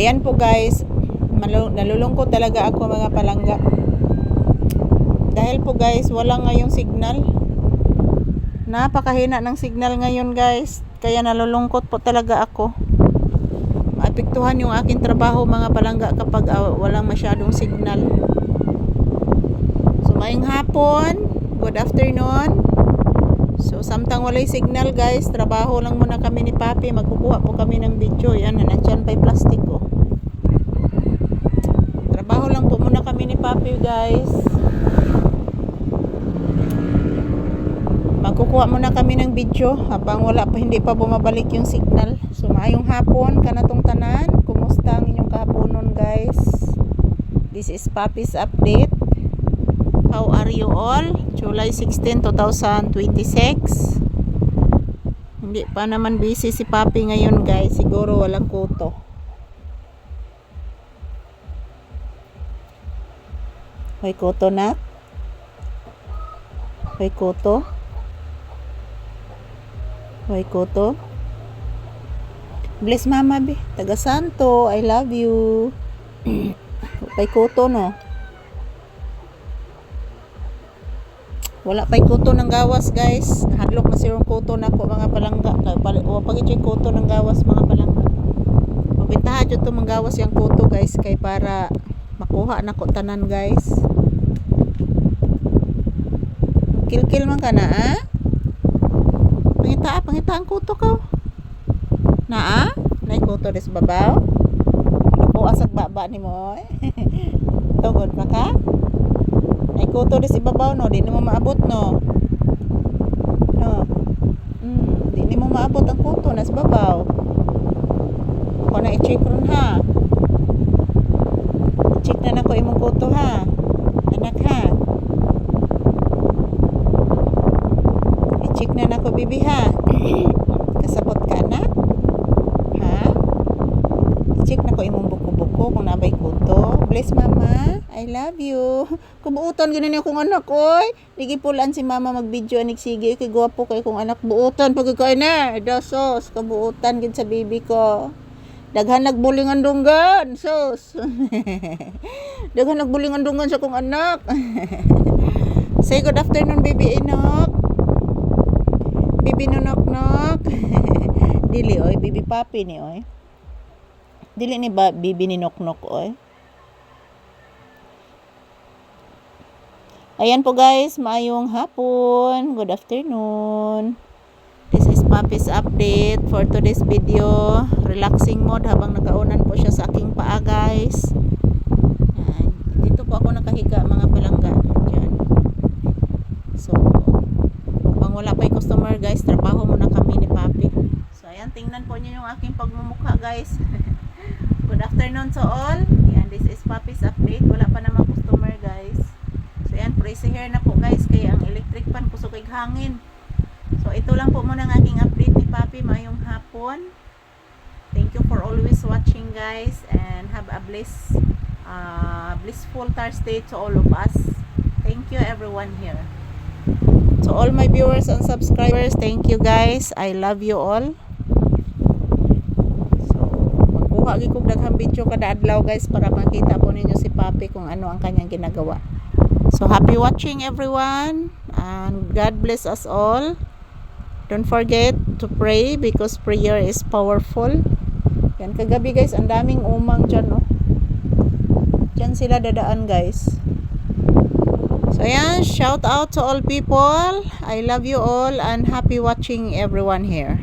Ayan po guys, nalulungkot talaga ako mga palangga. Dahil po guys, wala ngayong signal. Napakahina ng signal ngayon guys. Kaya nalulungkot po talaga ako. Maapektuhan yung aking trabaho mga palangga kapag walang masyadong signal. So maayong hapon, good afternoon. So samtang walay signal guys, trabaho lang muna kami ni Papi. Magkukuha po kami ng video. Yan, nandyan pa yung plastic ko. Trabaho lang po muna kami ni Papi guys. Magkukuha muna kami ng video habang hindi pa bumabalik yung signal. So maayong hapon kanatong tanan. Kumusta ang inyong kahaponon guys? This is Papi's update. How are you all? July 16, 2026. Hindi pa naman busy si Papi ngayon guys. Siguro walang kuto. May kuto na? May kuto? May kuto? Bless mama be. Taga Santo. I love you. May kuto no? Wala pa'y kuto ng gawas guys. Hadlok na sirong kuto na ko mga palangga. Pag-i-check kuto ng gawas mga palangga. Pagpintahan dyan to mga gawas yung kuto guys. Kay para makuha na ko tanan guys. Kilkil man ka na ah? Pangita ang kuto ka. Naa? Nay kuto des babaw. Luko asag baba ni mo. Tugod pa ka? Nay kuto des ibabaw no, di mo maabot no. No. Di mo maabot ang kuto nas babaw. Ako na i-check ron ha. I-check na nako imong kuto ha. Anak ha. I-check na nako bibi ha. Kasabot ka na? Ha? I-check na ko imong buko-buko kung nabay kuto. Bless mama. I love you. Kubuutan ganun akong anak oy. Ligipulan si mama mag-video anik sige kay gwapo kay kong anak buutan pag kay na. Dasos kabuutan gid sa bibi ko. Daghan nagbulingan dunggan. Sus. Daghan nagbulingan dunggan sa kong anak. Say good afternoon baby Inok. Bibi nunok-nok. Dili oy, bibi Papi ni oy. Dili ni ba bibi ni nok-nok oy. Ayan po guys, maayong hapon. Good afternoon. This is Papi's update for today's video. Relaxing mode habang nagaunan po siya sa aking paa guys. Ayan. Dito po ako nakahiga mga palangga. Diyan. So, habang wala pa yung customer guys, trabaho muna kami ni Papi. So ayan, tingnan po niyo yung aking pagmumukha guys. Good afternoon to all. Ayan, this is Papi's update. Wala pa namang customer guys. So ayan, crazy hair na po guys. Kaya ang electric fan kusog ay hangin. So ito lang po muna ang aking update ni Papi. Mayong hapon. Thank you for always watching guys. And have a blissful Thursday to all of us. Thank you everyone here. To all my viewers and subscribers, thank you guys. I love you all. So, magkuha gi kog daghang video kada adlaw guys para makita po ninyo si Papi kung ano ang kanyang ginagawa. So, happy watching everyone and God bless us all. Don't forget to pray because prayer is powerful. Yan kagabi guys, ang daming umang dyan no. Dyan sila dadaan guys. So ayan, shout out to all people. I love you all and happy watching everyone here.